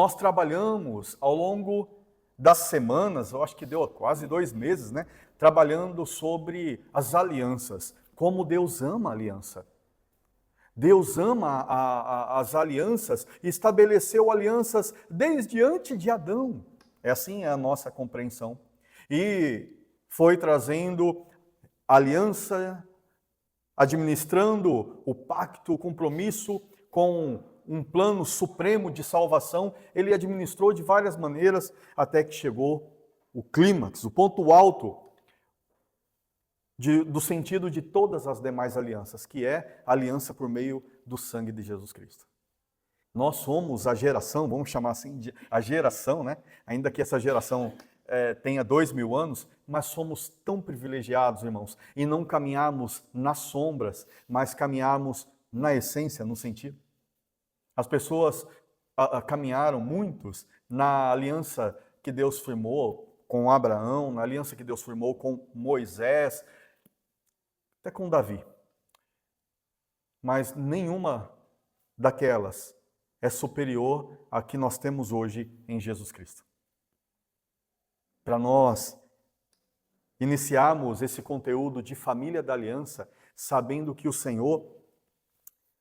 Nós trabalhamos ao longo das semanas, eu acho que deu quase 2 meses, né? Trabalhando sobre as alianças, como Deus ama a aliança. Deus ama as alianças e estabeleceu alianças desde antes de Adão. É assim a nossa compreensão. E foi trazendo aliança, administrando o pacto, o compromisso com um plano supremo de salvação. Ele administrou de várias maneiras até que chegou o clímax, o ponto alto do sentido de todas as demais alianças, que é a aliança por meio do sangue de Jesus Cristo. Nós somos a geração, vamos chamar assim, a geração, né? Ainda que essa geração tenha 2000 anos, mas somos tão privilegiados, irmãos, em não caminharmos nas sombras, mas caminharmos na essência, no sentido. As pessoas caminharam, muitos, na aliança que Deus firmou com Abraão, na aliança que Deus firmou com Moisés, até com Davi. Mas nenhuma daquelas é superior à que nós temos hoje em Jesus Cristo. Para nós iniciarmos esse conteúdo de família da aliança, sabendo que o Senhor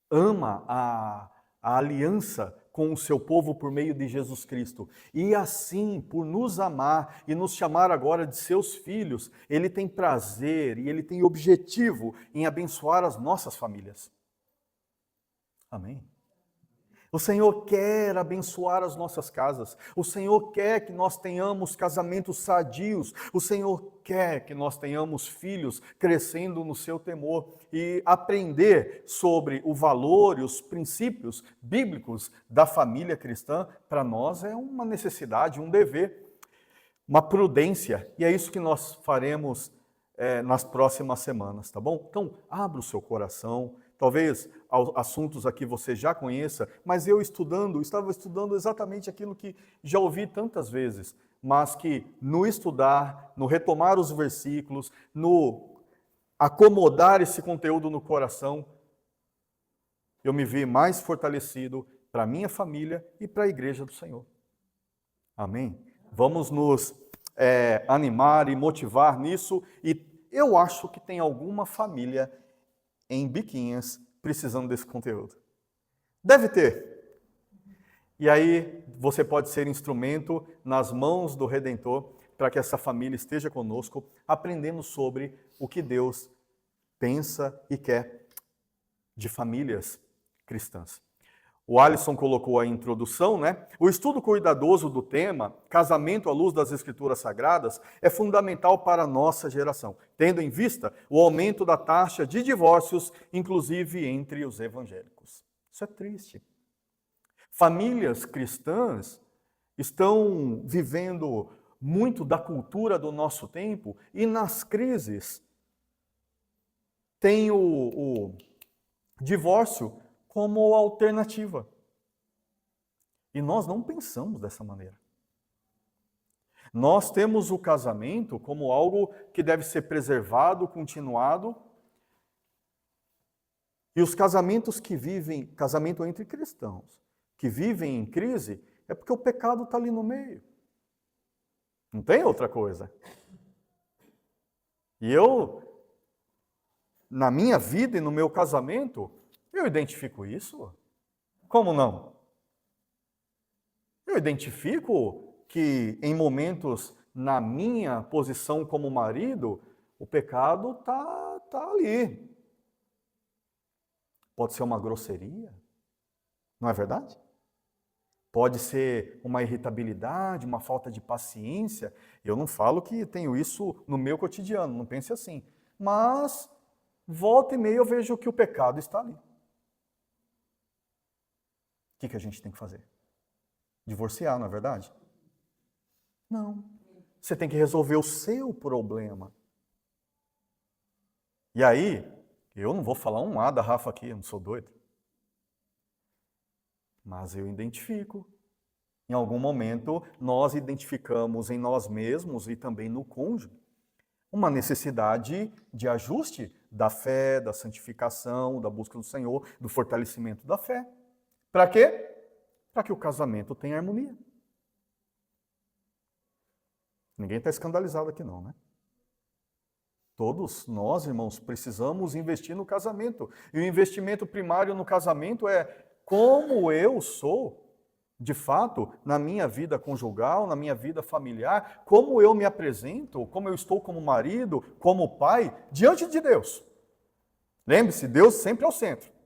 ama a aliança com o seu povo por meio de Jesus Cristo. E assim, por nos amar e nos chamar agora de seus filhos, Ele tem prazer e Ele tem objetivo em abençoar as nossas famílias. Amém? O Senhor quer abençoar as nossas casas. O Senhor quer que nós tenhamos casamentos sadios. O Senhor quer que nós tenhamos filhos crescendo no seu temor. E aprender sobre o valor e os princípios bíblicos da família cristã, para nós é uma necessidade, um dever, uma prudência. E é isso que nós faremos nas próximas semanas, tá bom? Então, abra o seu coração. Talvez assuntos aqui você já conheça, mas eu estava estudando exatamente aquilo que já ouvi tantas vezes, mas que no estudar, no retomar os versículos, no acomodar esse conteúdo no coração, eu me vi mais fortalecido para a minha família e para a igreja do Senhor. Amém? Vamos nos animar e motivar nisso, e eu acho que tem alguma família em Biquinhas precisando desse conteúdo. Deve ter. E aí você pode ser instrumento nas mãos do Redentor para que essa família esteja conosco, aprendendo sobre o que Deus pensa e quer de famílias cristãs. O Alisson colocou a introdução, né? O estudo cuidadoso do tema, casamento à luz das Escrituras Sagradas, é fundamental para a nossa geração, tendo em vista o aumento da taxa de divórcios, inclusive entre os evangélicos. Isso é triste. Famílias cristãs estão vivendo muito da cultura do nosso tempo e nas crises tem o divórcio como alternativa. E nós não pensamos dessa maneira. Nós temos o casamento como algo que deve ser preservado, continuado. E os casamentos que vivem, casamento entre cristãos, que vivem em crise, é porque o pecado está ali no meio. Não tem outra coisa. E eu, na minha vida e no meu casamento, eu identifico isso? Como não? Eu identifico que em momentos na minha posição como marido, o pecado tá ali. Pode ser uma grosseria, não é verdade? Pode ser uma irritabilidade, uma falta de paciência. Eu não falo que tenho isso no meu cotidiano, não pense assim. Mas volta e meia eu vejo que o pecado está ali. O que a gente tem que fazer? Divorciar, não é verdade? Não. Você tem que resolver o seu problema. E aí, eu não vou falar um A da Rafa aqui, eu não sou doido. Mas eu identifico. Em algum momento, nós identificamos em nós mesmos e também no cônjuge uma necessidade de ajuste da fé, da santificação, da busca do Senhor, do fortalecimento da fé. Para quê? para que o casamento tenha harmonia. Ninguém está escandalizado aqui não, né? Todos nós, irmãos, precisamos investir no casamento. E o investimento primário no casamento é como eu sou, de fato, na minha vida conjugal, na minha vida familiar, como eu me apresento, como eu estou como marido, como pai, diante de Deus. Lembre-se, Deus sempre é o centro.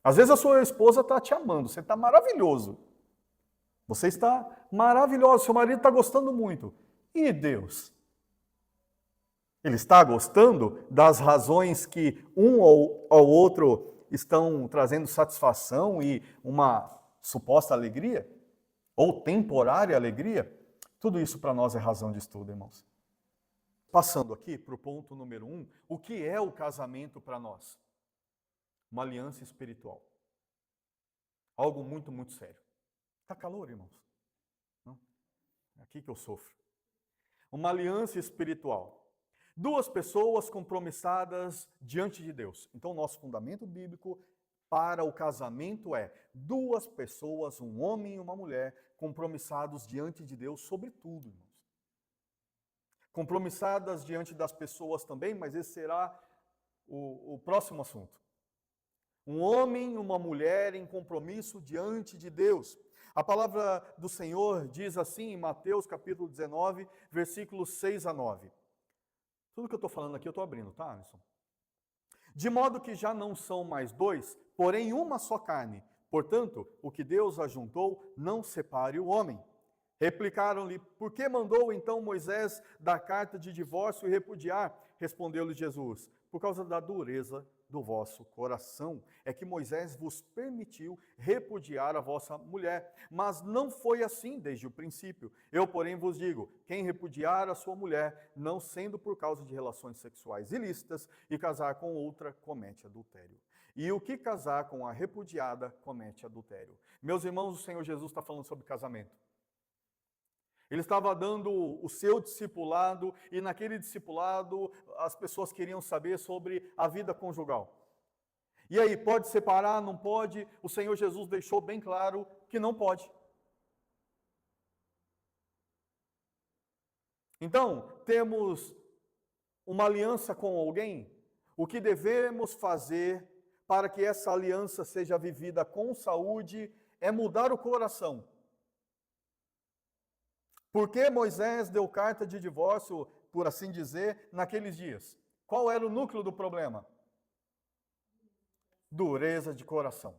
Às vezes a sua esposa está te amando, você está maravilhoso. Você está maravilhoso, seu marido está gostando muito. E Deus? Ele está gostando das razões que um ou ao outro estão trazendo satisfação e uma suposta alegria? Ou temporária alegria? Tudo isso para nós é razão de estudo, irmãos. Passando aqui para o ponto número 1, o que é o casamento para nós? Uma aliança espiritual. Algo muito, muito sério. Está calor, irmãos? Não? É aqui que eu sofro. Uma aliança espiritual. Duas pessoas compromissadas diante de Deus. Então, nosso fundamento bíblico para o casamento é duas pessoas, um homem e uma mulher, compromissados diante de Deus sobre tudo, irmãos. Compromissadas diante das pessoas também, mas esse será o próximo assunto. Um homem e uma mulher em compromisso diante de Deus. A palavra do Senhor diz assim em Mateus capítulo 19, versículos 6 a 9. Tudo que eu estou falando aqui eu estou abrindo, tá, Alisson? De modo que já não são mais dois, porém uma só carne. Portanto, o que Deus ajuntou, não separe o homem. Replicaram-lhe, por que mandou então Moisés dar carta de divórcio e repudiar? Respondeu-lhe Jesus, por causa da dureza do vosso coração. É que Moisés vos permitiu repudiar a vossa mulher, mas não foi assim desde o princípio. Eu, porém, vos digo, quem repudiar a sua mulher, não sendo por causa de relações sexuais ilícitas, e casar com outra, comete adultério. E o que casar com a repudiada, comete adultério. Meus irmãos, o Senhor Jesus está falando sobre casamento. Ele estava dando o seu discipulado, e naquele discipulado as pessoas queriam saber sobre a vida conjugal. E aí, pode separar, não pode? O Senhor Jesus deixou bem claro que não pode. Então, temos uma aliança com alguém. O que devemos fazer para que essa aliança seja vivida com saúde é mudar o coração. Por que Moisés deu carta de divórcio, por assim dizer, naqueles dias? Qual era o núcleo do problema? Dureza de coração.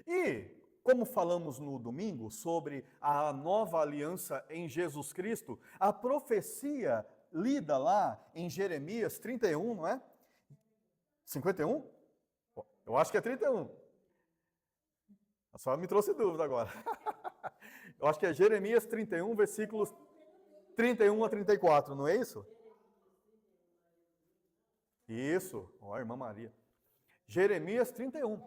E, como falamos no domingo sobre a nova aliança em Jesus Cristo, a profecia lida lá em Jeremias 31, não é? 51? Eu acho que é 31. A senhora me trouxe dúvida agora. Eu acho que é Jeremias 31, versículos 31 a 34, não é isso? Isso, ó, irmã Maria. Jeremias 31.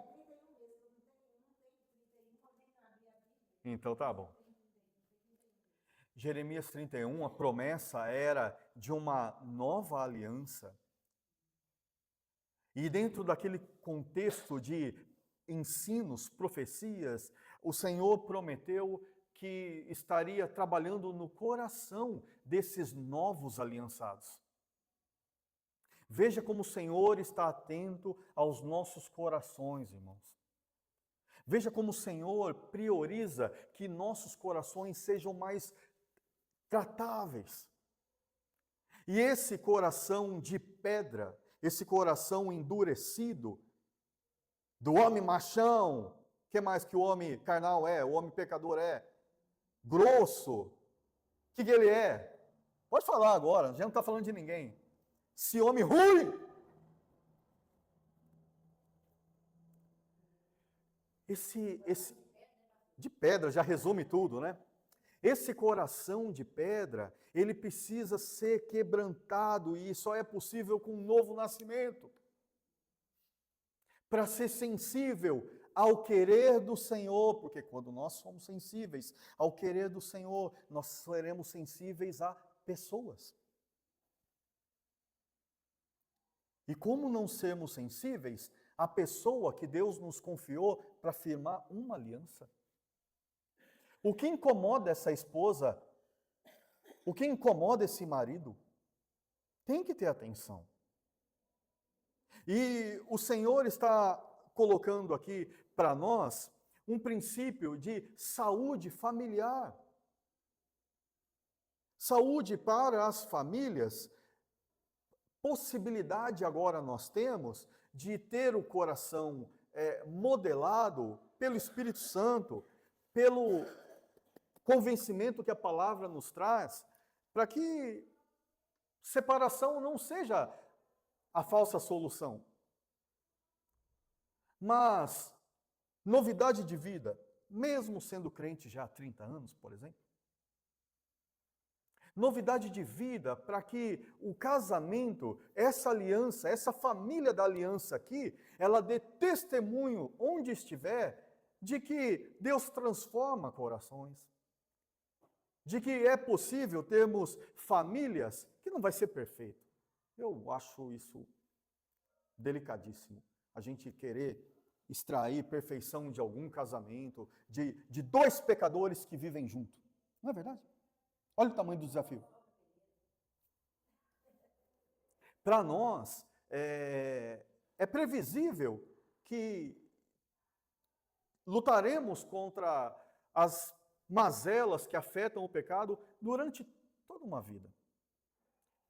Então tá bom. Jeremias 31, a promessa era de uma nova aliança. E dentro daquele contexto de ensinos, profecias, o Senhor prometeu que estaria trabalhando no coração desses novos aliançados. Veja como o Senhor está atento aos nossos corações, irmãos. Veja como o Senhor prioriza que nossos corações sejam mais tratáveis. E esse coração de pedra, esse coração endurecido, do homem machão, o que mais que o homem carnal é, o homem pecador é? Grosso, o que ele é? Pode falar agora, a gente não está falando de ninguém. Esse homem ruim. Esse de pedra já resume tudo, né? Esse coração de pedra, ele precisa ser quebrantado e só é possível com um novo nascimento. Para ser sensível ao querer do Senhor, porque quando nós somos sensíveis ao querer do Senhor, nós seremos sensíveis a pessoas. E como não sermos sensíveis a pessoa que Deus nos confiou para firmar uma aliança. O que incomoda essa esposa, o que incomoda esse marido, tem que ter atenção. E o Senhor está colocando aqui para nós um princípio de saúde familiar. Saúde para as famílias. Possibilidade agora nós temos de ter o coração modelado pelo Espírito Santo, pelo convencimento que a palavra nos traz, para que separação não seja a falsa solução. Mas novidade de vida, mesmo sendo crente já há 30 anos, por exemplo. Novidade de vida para que o casamento, essa aliança, essa família da aliança aqui, ela dê testemunho onde estiver de que Deus transforma corações. De que é possível termos famílias que não vai ser perfeito. Eu acho isso delicadíssimo. A gente querer extrair perfeição de algum casamento, de dois pecadores que vivem junto. Não é verdade? Olha o tamanho do desafio. Para nós, é previsível que lutaremos contra as mazelas que afetam o pecado durante toda uma vida.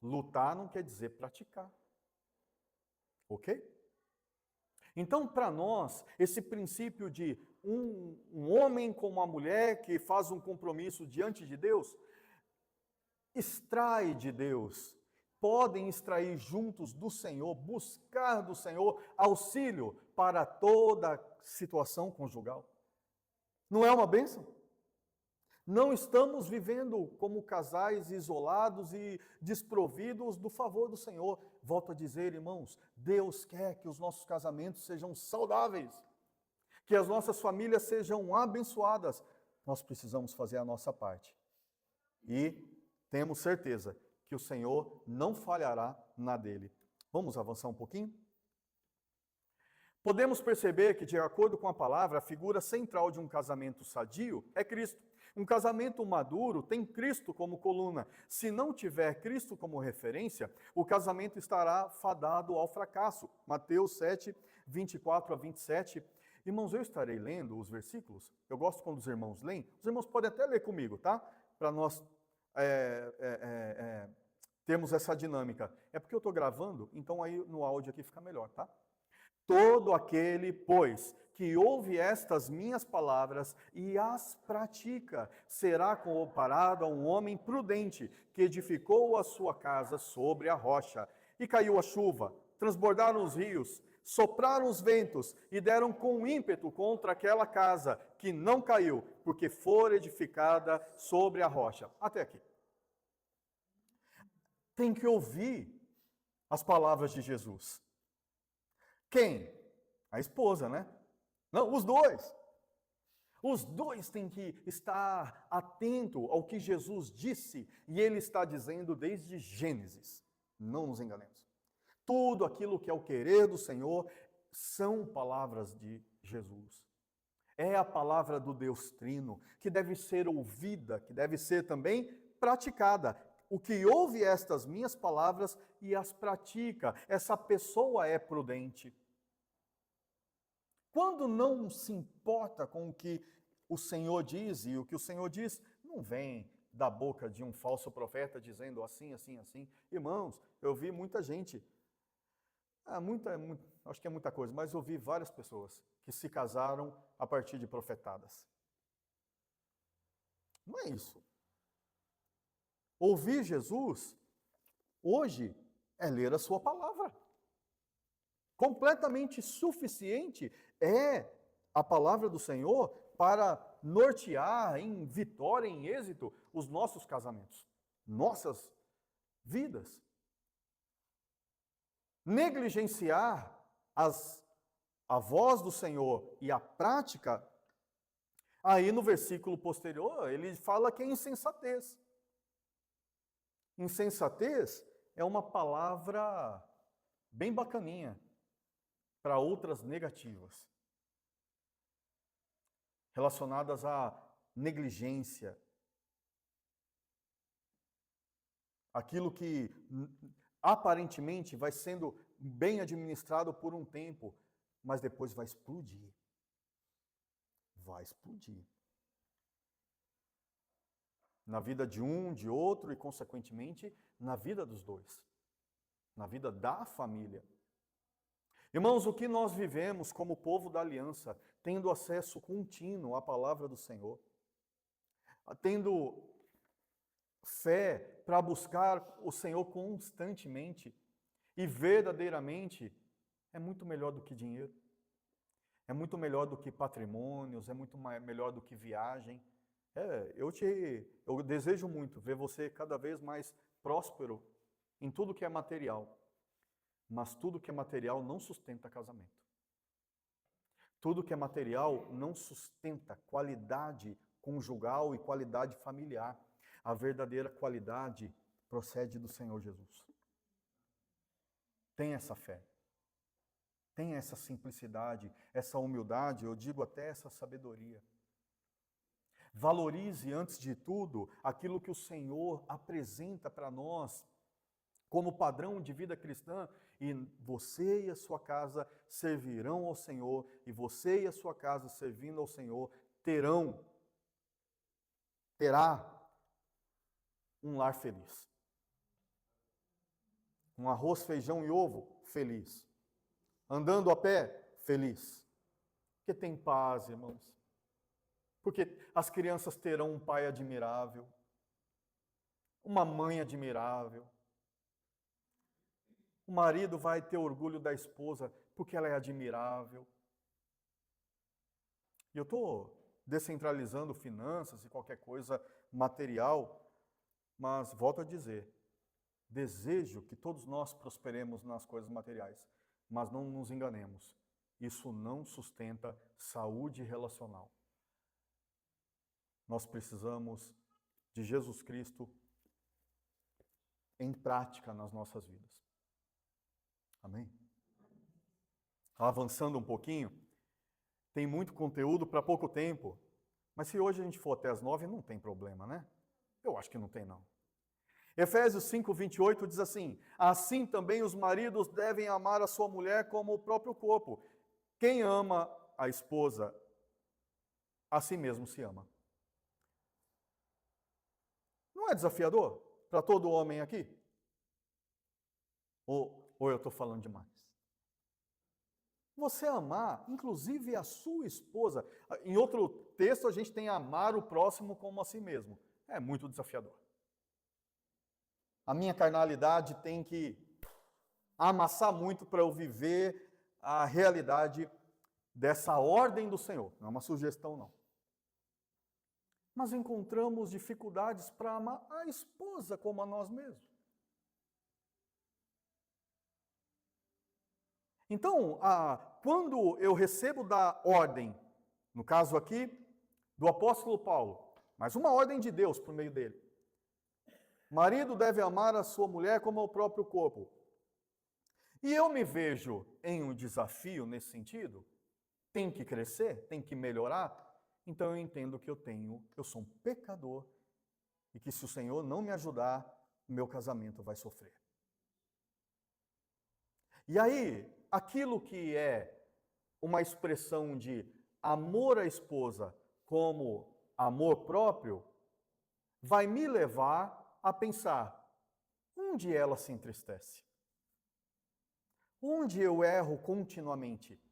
Lutar não quer dizer praticar. Ok? Então, para nós, esse princípio de um homem com uma mulher que faz um compromisso diante de Deus, extrai de Deus, podem extrair juntos do Senhor, buscar do Senhor auxílio para toda situação conjugal. Não é uma bênção? Não estamos vivendo como casais isolados e desprovidos do favor do Senhor. Volto a dizer, irmãos, Deus quer que os nossos casamentos sejam saudáveis, que as nossas famílias sejam abençoadas. Nós precisamos fazer a nossa parte. E temos certeza que o Senhor não falhará na dele. Vamos avançar um pouquinho? Podemos perceber que, de acordo com a palavra, a figura central de um casamento sadio é Cristo. Um casamento maduro tem Cristo como coluna. Se não tiver Cristo como referência, o casamento estará fadado ao fracasso. Mateus 7, 24 a 27. Irmãos, eu estarei lendo os versículos. Eu gosto quando os irmãos leem. Os irmãos podem até ler comigo, tá? Para nós termos essa dinâmica. É porque eu estou gravando, então aí no áudio aqui fica melhor, tá? Todo aquele, pois, que ouve estas minhas palavras e as pratica, será comparado a um homem prudente que edificou a sua casa sobre a rocha. E caiu a chuva, transbordaram os rios, sopraram os ventos e deram com ímpeto contra aquela casa, que não caiu, porque fora edificada sobre a rocha. Até aqui. Tem que ouvir as palavras de Jesus. Quem? A esposa, né? Não, os dois. Os dois têm que estar atento ao que Jesus disse, e ele está dizendo desde Gênesis. Não nos enganemos. Tudo aquilo que é o querer do Senhor são palavras de Jesus. É a palavra do Deus Trino, que deve ser ouvida, que deve ser também praticada. O que ouve estas minhas palavras e as pratica, essa pessoa é prudente. Quando não se importa com o que o Senhor diz, e o que o Senhor diz não vem da boca de um falso profeta dizendo assim, assim, assim. Irmãos, eu vi muita gente, acho que é muita coisa, mas eu vi várias pessoas que se casaram a partir de profetadas. Não é isso. Ouvir Jesus, hoje, é ler a sua palavra. Completamente suficiente é a palavra do Senhor para nortear em vitória, em êxito, os nossos casamentos, nossas vidas. Negligenciar a voz do Senhor e a prática, aí no versículo posterior, ele fala que é insensatez. Insensatez é uma palavra bem bacaninha. para outras negativas, relacionadas à negligência, aquilo que aparentemente vai sendo bem administrado por um tempo, mas depois vai explodir. Vai explodir. Na vida de um, de outro e, consequentemente, na vida dos dois. Na vida da família. Irmãos, o que nós vivemos como povo da aliança, tendo acesso contínuo à palavra do Senhor, tendo fé para buscar o Senhor constantemente e verdadeiramente, é muito melhor do que dinheiro, é muito melhor do que patrimônios, é muito melhor do que viagem. Eu desejo muito ver você cada vez mais próspero em tudo que é material, mas tudo que é material não sustenta casamento. Tudo que é material não sustenta qualidade conjugal e qualidade familiar. A verdadeira qualidade procede do Senhor Jesus. Tenha essa fé. Tenha essa simplicidade, essa humildade, eu digo até essa sabedoria. Valorize, antes de tudo, aquilo que o Senhor apresenta para nós como padrão de vida cristã, e você e a sua casa servirão ao Senhor, e você e a sua casa servindo ao Senhor terá um lar feliz. Um arroz, feijão e ovo feliz. Andando a pé, feliz. Porque tem paz, irmãos. Porque as crianças terão um pai admirável, uma mãe admirável. O marido vai ter orgulho da esposa porque ela é admirável. E eu estou descentralizando finanças e qualquer coisa material, mas volto a dizer, desejo que todos nós prosperemos nas coisas materiais, mas não nos enganemos. Isso não sustenta saúde relacional. Nós precisamos de Jesus Cristo em prática nas nossas vidas. Amém? Avançando um pouquinho, tem muito conteúdo para pouco tempo, mas se hoje a gente for até as 9, não tem problema, né? Eu acho que não tem, não. Efésios 5:28 diz assim: assim também os maridos devem amar a sua mulher como o próprio corpo. Quem ama a esposa, a si mesmo se ama. Não é desafiador para todo homem aqui? Ou eu estou falando demais? Você amar, inclusive a sua esposa. Em outro texto a gente tem amar o próximo como a si mesmo. É muito desafiador. A minha carnalidade tem que amassar muito para eu viver a realidade dessa ordem do Senhor. Não é uma sugestão, não. Mas encontramos dificuldades para amar a esposa como a nós mesmos. Então, quando eu recebo da ordem, no caso aqui, do apóstolo Paulo, mas uma ordem de Deus por meio dele. Marido deve amar a sua mulher como ao próprio corpo. E eu me vejo em um desafio nesse sentido, tem que crescer, tem que melhorar, então eu entendo que eu sou um pecador e que se o Senhor não me ajudar, o meu casamento vai sofrer. E aí, aquilo que é uma expressão de amor à esposa como amor próprio, vai me levar a pensar, onde ela se entristece? Onde eu erro continuamente?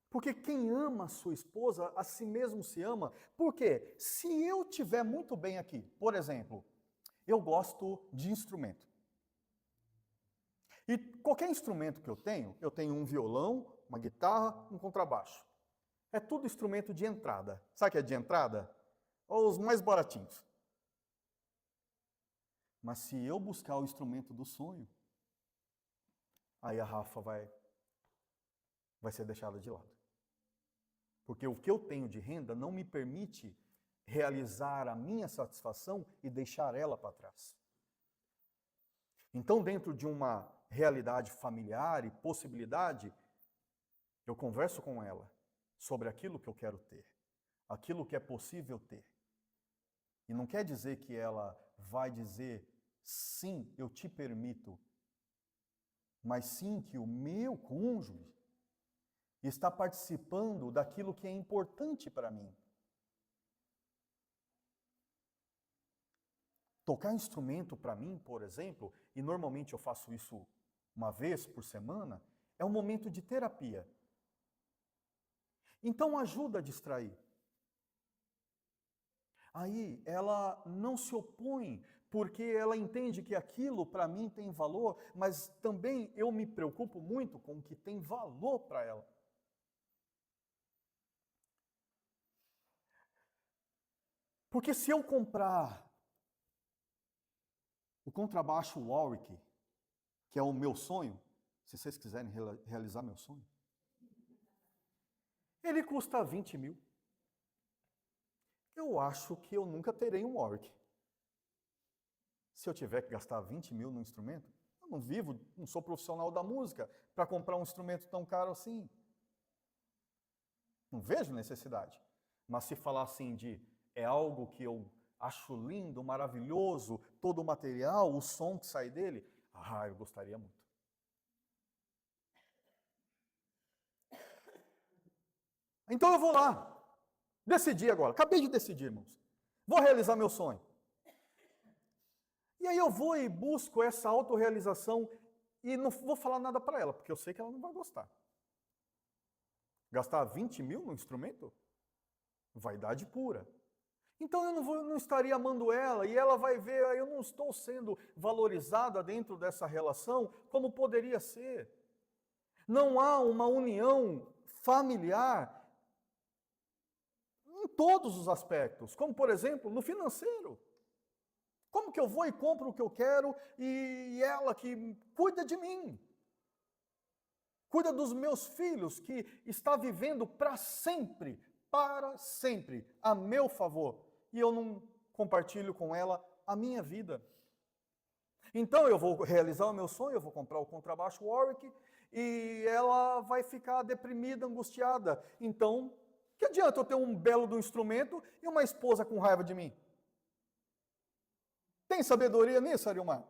Porque quem ama a sua esposa, a si mesmo se ama. Por quê? Se eu estiver muito bem aqui, por exemplo, eu gosto de instrumento. E qualquer instrumento que eu tenho um violão, uma guitarra, um contrabaixo. É tudo instrumento de entrada. Sabe o que é de entrada? Os mais baratinhos. Mas se eu buscar o instrumento do sonho, aí a Rafa vai ser deixada de lado. Porque o que eu tenho de renda não me permite realizar a minha satisfação e deixar ela para trás. Então, dentro de uma realidade familiar e possibilidade, eu converso com ela sobre aquilo que eu quero ter, aquilo que é possível ter. E não quer dizer que ela vai dizer, sim, eu te permito, mas sim que o meu cônjuge está participando daquilo que é importante para mim. Tocar instrumento para mim, por exemplo, e normalmente eu faço isso uma vez por semana, é um momento de terapia. Então ajuda a distrair. Aí ela não se opõe, porque ela entende que aquilo para mim tem valor, mas também eu me preocupo muito com o que tem valor para ela. Porque se eu comprar o contrabaixo Warwick, que é o meu sonho, se vocês quiserem realizar meu sonho, ele custa 20 mil. Eu acho que eu nunca terei um Warwick. Se eu tiver que gastar 20 mil num instrumento, eu não vivo, não sou profissional da música para comprar um instrumento tão caro assim. Não vejo necessidade. Mas se falar assim de é algo que eu acho lindo, maravilhoso, todo o material, o som que sai dele, eu gostaria muito. Então eu vou lá. Decidi agora, acabei de decidir, irmãos. Vou realizar meu sonho. E aí eu vou e busco essa autorrealização e não vou falar nada para ela, porque eu sei que ela não vai gostar. Gastar 20 mil no instrumento? Vaidade pura. Então eu não estaria amando ela e ela vai ver, eu não estou sendo valorizada dentro dessa relação como poderia ser. Não há uma união familiar em todos os aspectos, como por exemplo no financeiro. Como que eu vou e compro o que eu quero e ela que cuida de mim? Cuida dos meus filhos, que está vivendo para sempre, a meu favor. E eu não compartilho com ela a minha vida. Então eu vou realizar o meu sonho, eu vou comprar o contrabaixo Warwick e ela vai ficar deprimida, angustiada. Então, que adianta eu ter um belo do instrumento e uma esposa com raiva de mim? Tem sabedoria nisso, Ariomar?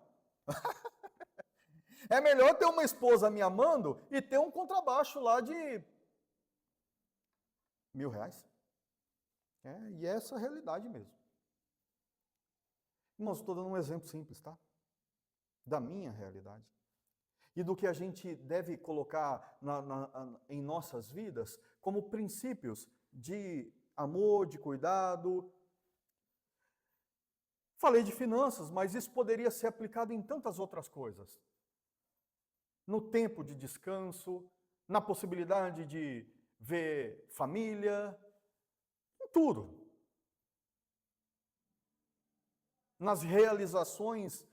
É melhor ter uma esposa me amando e ter um contrabaixo lá de R$ 1.000. E é essa a realidade mesmo. Irmãos, estou dando um exemplo simples, tá? Da minha realidade. E do que a gente deve colocar em nossas vidas como princípios de amor, de cuidado. Falei de finanças, mas isso poderia ser aplicado em tantas outras coisas. No tempo de descanso, na possibilidade de ver família, em tudo. Nas realizações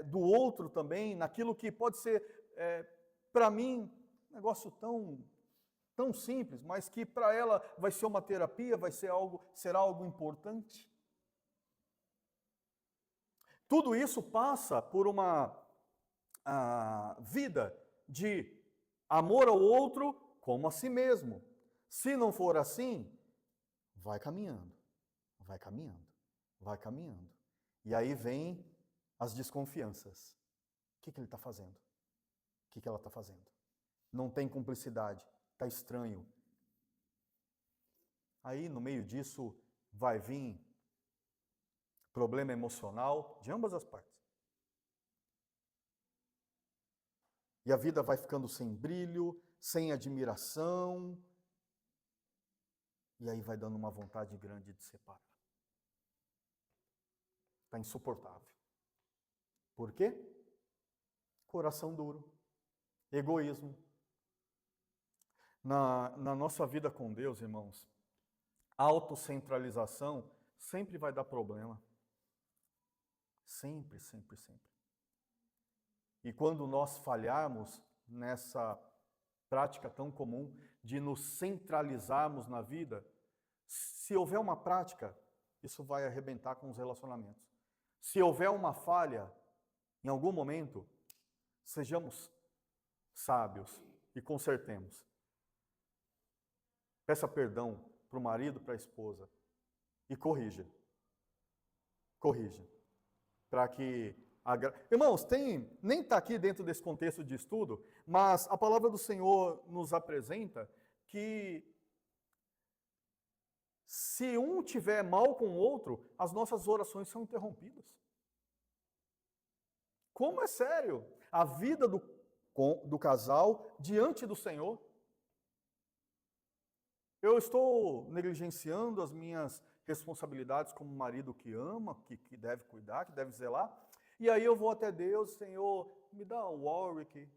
do outro também, naquilo que pode ser, para mim, um negócio tão simples, mas que para ela vai ser uma terapia, será algo importante. Tudo isso passa por uma vida de amor ao outro como a si mesmo. Se não for assim, vai caminhando, vai caminhando, vai caminhando. E aí vem as desconfianças. O que ele está fazendo? O que ela está fazendo? Não tem cumplicidade, está estranho. Aí, no meio disso, vai vir problema emocional de ambas as partes. E a vida vai ficando sem brilho, sem admiração. E aí vai dando uma vontade grande de separar. Está insuportável. Por quê? Coração duro, egoísmo. Na nossa vida com Deus, irmãos, autocentralização sempre vai dar problema. Sempre, sempre, sempre. E quando nós falharmos nessa prática tão comum de nos centralizarmos na vida, se houver uma prática, isso vai arrebentar com os relacionamentos. Se houver uma falha, Em algum momento, sejamos sábios e consertemos. Peça perdão para o marido, para a esposa e corrija. Corrija. Para que Irmãos, nem está aqui dentro desse contexto de estudo, mas a palavra do Senhor nos apresenta que se um tiver mal com o outro, as nossas orações são interrompidas. Como é sério a vida do casal diante do Senhor? Eu estou negligenciando as minhas responsabilidades como marido que ama, que deve cuidar, que deve zelar. E aí eu vou até Deus, Senhor, me dá um Warwick,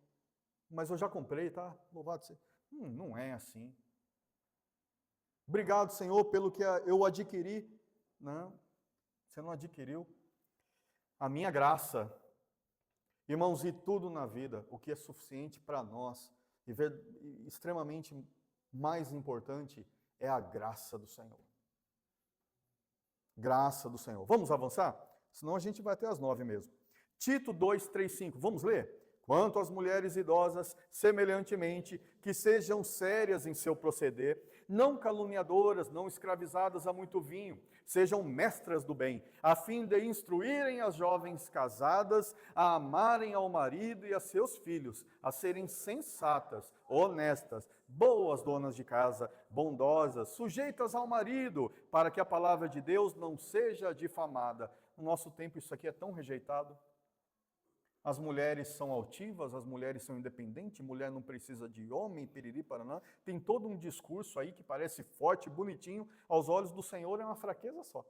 mas eu já comprei, tá? Louvado seja. Não é assim. Obrigado, Senhor, pelo que eu adquiri. Não, você não adquiriu. A minha graça. Irmãos, e tudo na vida, o que é suficiente para nós, e extremamente mais importante, é a graça do Senhor. Graça do Senhor. Vamos avançar? Senão a gente vai até as 9 mesmo. Tito 2, 3, 5. Vamos ler? Quanto às mulheres idosas, semelhantemente, que sejam sérias em seu proceder, não caluniadoras, não escravizadas a muito vinho, sejam mestras do bem, a fim de instruírem as jovens casadas a amarem ao marido e a seus filhos, a serem sensatas, honestas, boas donas de casa, bondosas, sujeitas ao marido, para que a palavra de Deus não seja difamada. No nosso tempo isso aqui é tão rejeitado. As mulheres são altivas, as mulheres são independentes, mulher não precisa de homem, piriri, paraná. Tem todo um discurso aí que parece forte, bonitinho, aos olhos do Senhor é uma fraqueza só.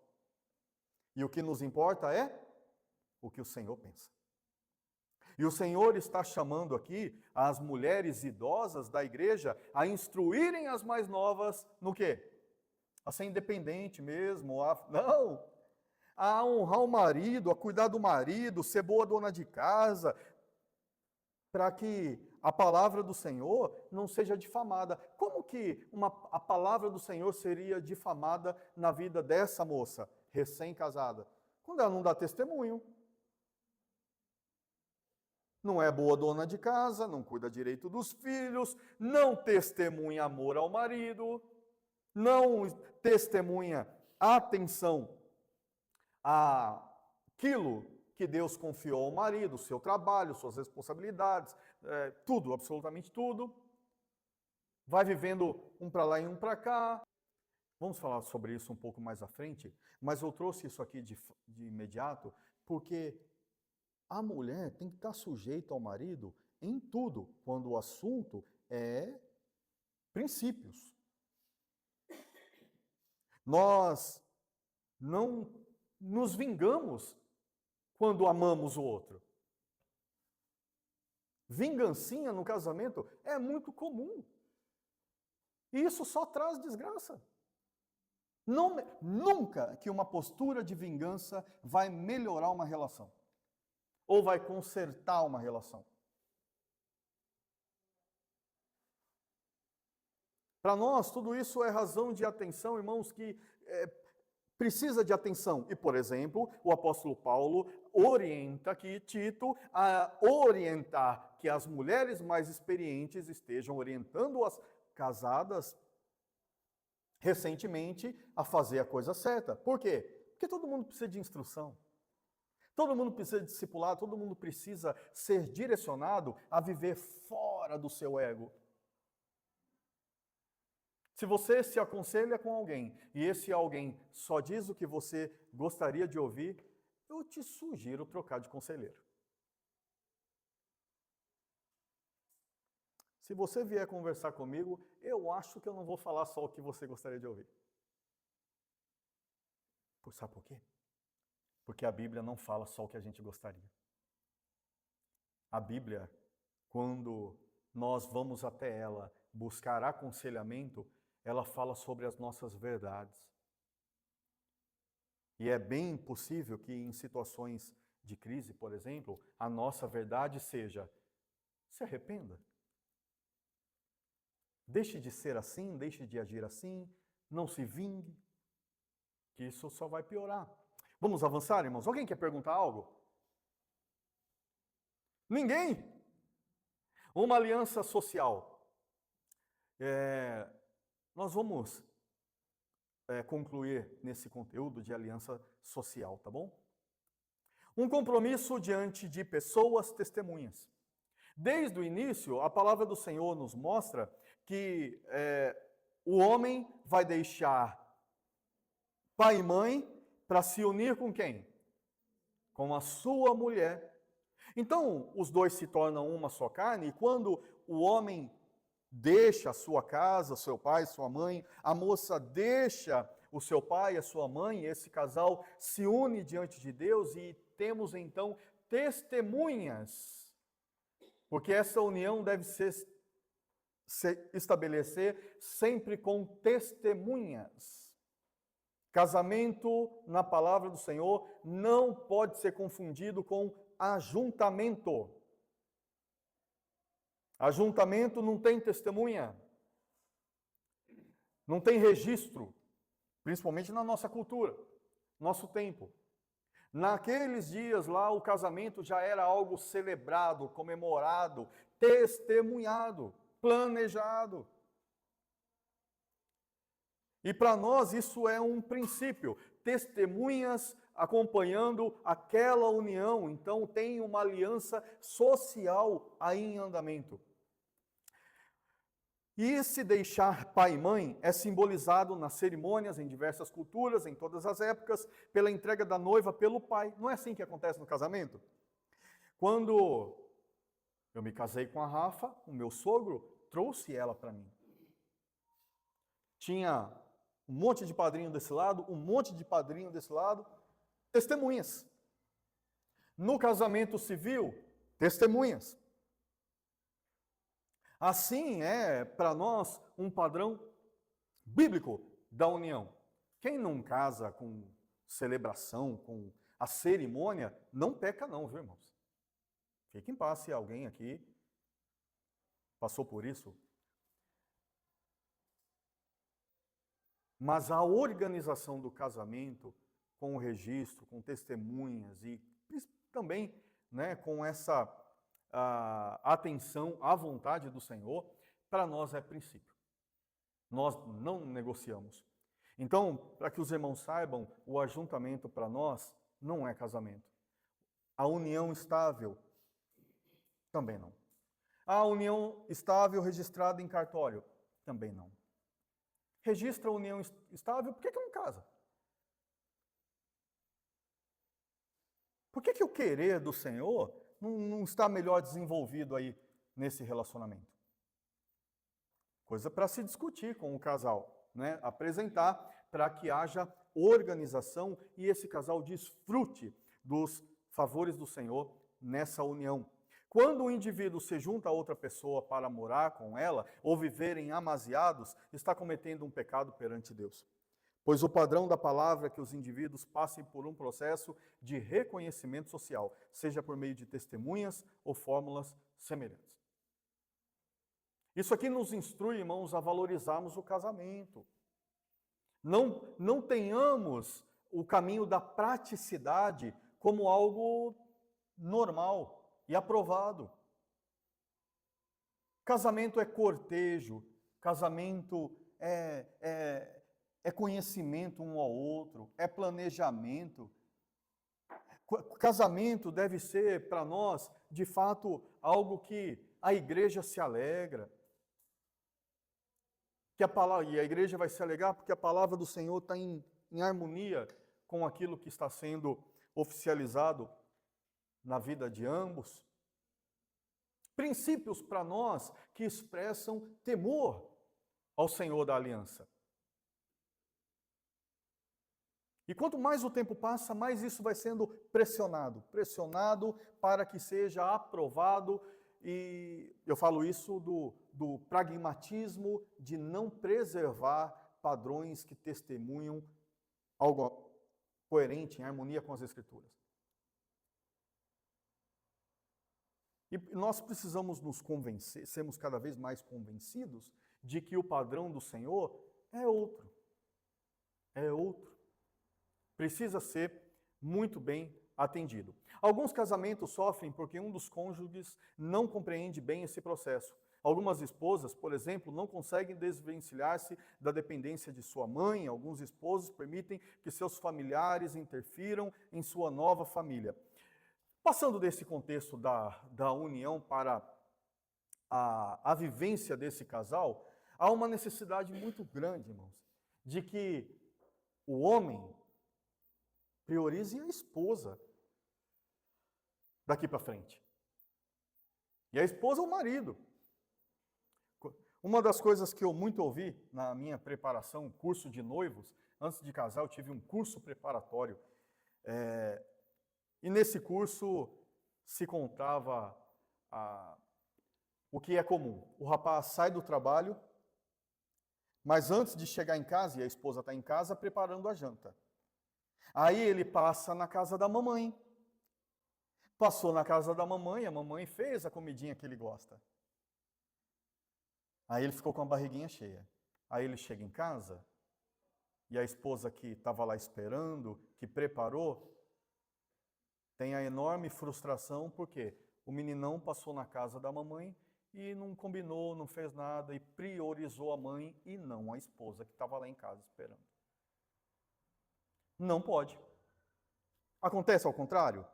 E o que nos importa é o que o Senhor pensa. E o Senhor está chamando aqui as mulheres idosas da igreja a instruírem as mais novas no quê? A ser independente mesmo, não! A honrar o marido, a cuidar do marido, ser boa dona de casa, para que a palavra do Senhor não seja difamada. Como que a palavra do Senhor seria difamada na vida dessa moça recém-casada? Quando ela não dá testemunho. Não é boa dona de casa, não cuida direito dos filhos, não testemunha amor ao marido, não testemunha atenção aquilo que Deus confiou ao marido, o seu trabalho, suas responsabilidades, tudo, absolutamente tudo. Vai vivendo um para lá e um para cá. Vamos falar sobre isso um pouco mais à frente, mas eu trouxe isso aqui de imediato, porque a mulher tem que estar sujeita ao marido em tudo, quando o assunto é princípios. Nós não nos vingamos quando amamos o outro. Vingancinha no casamento é muito comum. E isso só traz desgraça. Nunca que uma postura de vingança vai melhorar uma relação. Ou vai consertar uma relação. Para nós, tudo isso é razão de atenção, irmãos, que precisa de atenção. E, por exemplo, o apóstolo Paulo orienta aqui Tito a orientar que as mulheres mais experientes estejam orientando as casadas recentemente a fazer a coisa certa. Por quê? Porque todo mundo precisa de instrução. Todo mundo precisa de discipulado, todo mundo precisa ser direcionado a viver fora do seu ego. Se você se aconselha com alguém e esse alguém só diz o que você gostaria de ouvir, eu te sugiro trocar de conselheiro. Se você vier conversar comigo, eu acho que eu não vou falar só o que você gostaria de ouvir. Sabe por quê? Porque a Bíblia não fala só o que a gente gostaria. A Bíblia, quando nós vamos até ela buscar aconselhamento, ela fala sobre as nossas verdades. E é bem possível que em situações de crise, por exemplo, a nossa verdade seja: se arrependa. Deixe de ser assim, deixe de agir assim, não se vingue, que isso só vai piorar. Vamos avançar, irmãos? Alguém quer perguntar algo? Ninguém. Uma aliança social. Nós vamos concluir nesse conteúdo de aliança social, tá bom? Um compromisso diante de pessoas testemunhas. Desde o início, a palavra do Senhor nos mostra que o homem vai deixar pai e mãe para se unir com quem? Com a sua mulher. Então, os dois se tornam uma só carne, e quando o homem deixa a sua casa, seu pai, sua mãe, a moça deixa o seu pai, a sua mãe, esse casal se une diante de Deus e temos então testemunhas, porque essa união deve se estabelecer sempre com testemunhas. Casamento, na palavra do Senhor, não pode ser confundido com ajuntamento. Ajuntamento não tem testemunha, não tem registro, principalmente na nossa cultura, nosso tempo. Naqueles dias lá, o casamento já era algo celebrado, comemorado, testemunhado, planejado. E para nós isso é um princípio, testemunhas acompanhando aquela união, então tem uma aliança social aí em andamento. E esse deixar pai e mãe é simbolizado nas cerimônias, em diversas culturas, em todas as épocas, pela entrega da noiva pelo pai. Não é assim que acontece no casamento? Quando eu me casei com a Rafa, o meu sogro trouxe ela para mim. Tinha um monte de padrinho desse lado, um monte de padrinho desse lado, testemunhas. No casamento civil, testemunhas. Assim é para nós um padrão bíblico da união. Quem não casa com celebração, com a cerimônia, não peca não, viu, irmãos? Fique em paz se alguém aqui passou por isso. Mas a organização do casamento, com o registro, com testemunhas e também com essa atenção à vontade do Senhor, para nós é princípio. Nós não negociamos. Então, para que os irmãos saibam, o ajuntamento para nós não é casamento. A união estável, também não. A união estável registrada em cartório, também não. Registra a união estável, por que não casa? Por que o querer do Senhor não está melhor desenvolvido aí nesse relacionamento? Coisa para se discutir com o casal, apresentar para que haja organização e esse casal desfrute dos favores do Senhor nessa união. Quando o indivíduo se junta a outra pessoa para morar com ela ou viverem amaziados, está cometendo um pecado perante Deus. Pois o padrão da palavra é que os indivíduos passem por um processo de reconhecimento social, seja por meio de testemunhas ou fórmulas semelhantes. Isso aqui nos instrui, irmãos, a valorizarmos o casamento. Não tenhamos o caminho da praticidade como algo normal e aprovado. Casamento é cortejo, casamento é conhecimento um ao outro, é planejamento. Casamento deve ser para nós, de fato, algo que a igreja se alegra. E a igreja vai se alegrar porque a palavra do Senhor está em harmonia com aquilo que está sendo oficializado na vida de ambos. Princípios para nós que expressam temor ao Senhor da aliança. E quanto mais o tempo passa, mais isso vai sendo pressionado para que seja aprovado. E eu falo isso do pragmatismo de não preservar padrões que testemunham algo coerente, em harmonia com as Escrituras. E nós precisamos nos convencer, sermos cada vez mais convencidos de que o padrão do Senhor é outro. É outro. Precisa ser muito bem atendido. Alguns casamentos sofrem porque um dos cônjuges não compreende bem esse processo. Algumas esposas, por exemplo, não conseguem desvencilhar-se da dependência de sua mãe. Alguns esposos permitem que seus familiares interfiram em sua nova família. Passando desse contexto da união para a vivência desse casal, há uma necessidade muito grande, irmãos, de que o homem priorize a esposa daqui para frente. E a esposa o marido. Uma das coisas que eu muito ouvi na minha preparação, curso de noivos, antes de casar eu tive um curso preparatório. E nesse curso se contava o que é comum. O rapaz sai do trabalho, mas antes de chegar em casa, e a esposa está em casa, preparando a janta. Aí ele passa na casa da mamãe. Passou na casa da mamãe, a mamãe fez a comidinha que ele gosta. Aí ele ficou com a barriguinha cheia. Aí ele chega em casa, e a esposa que estava lá esperando, que preparou, tem a enorme frustração, porque o meninão passou na casa da mamãe e não combinou, não fez nada, e priorizou a mãe e não a esposa que estava lá em casa esperando. Não pode. Acontece ao contrário?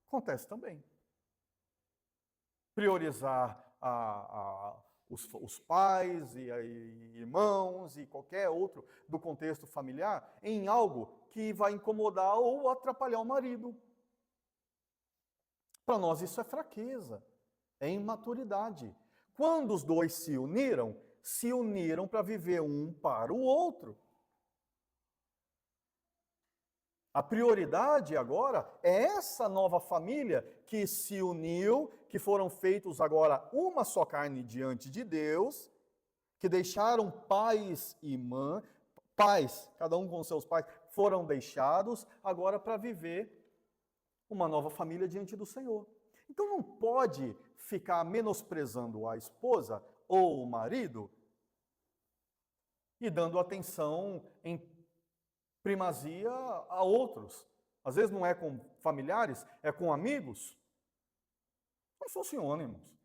Acontece também. Priorizar os pais e irmãos e qualquer outro do contexto familiar em algo que vai incomodar ou atrapalhar o marido. Para nós isso é fraqueza, é imaturidade. Quando os dois se uniram para viver um para o outro. A prioridade agora é essa nova família que se uniu, que foram feitos agora uma só carne diante de Deus, que deixaram pais e mãe, pais, cada um com seus pais, foram deixados agora para viver uma nova família diante do Senhor. Então não pode ficar menosprezando a esposa ou o marido e dando atenção em primazia a outros. Às vezes não é com familiares, é com amigos. Não funciona, irmãos.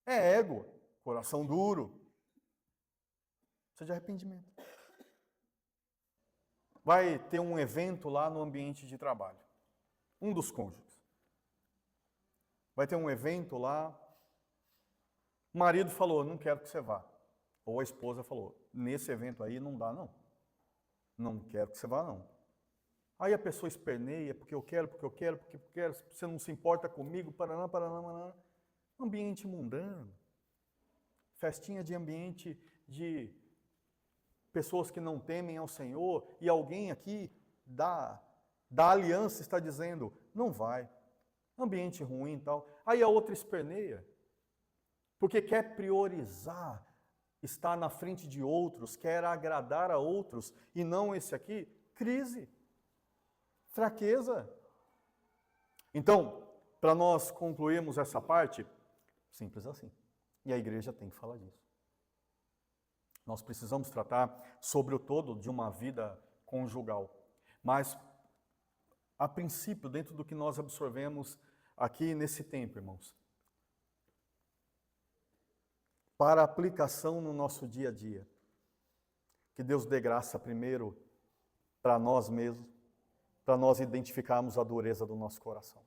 É ego, coração duro. Precisa de arrependimento. Vai ter um evento lá no ambiente de trabalho. Um dos cônjuges. Vai ter um evento lá. O marido falou, não quero que você vá. Ou a esposa falou, nesse evento aí não dá não. Não quero que você vá, não. Aí a pessoa esperneia, porque eu quero, você não se importa comigo, paraná, paraná, paraná. Ambiente mundano. Festinha de ambiente de pessoas que não temem ao Senhor, e alguém aqui da aliança está dizendo, não vai. Ambiente ruim e tal. Aí a outra esperneia, porque quer priorizar, estar na frente de outros, quer agradar a outros, e não esse aqui, crise, fraqueza. Então, para nós concluirmos essa parte, simples assim. E a igreja tem que falar disso. Nós precisamos tratar sobre o todo de uma vida conjugal. Mas, a princípio, dentro do que nós absorvemos aqui nesse tempo, irmãos, para aplicação no nosso dia a dia. Que Deus dê graça primeiro para nós mesmos, para nós identificarmos a dureza do nosso coração.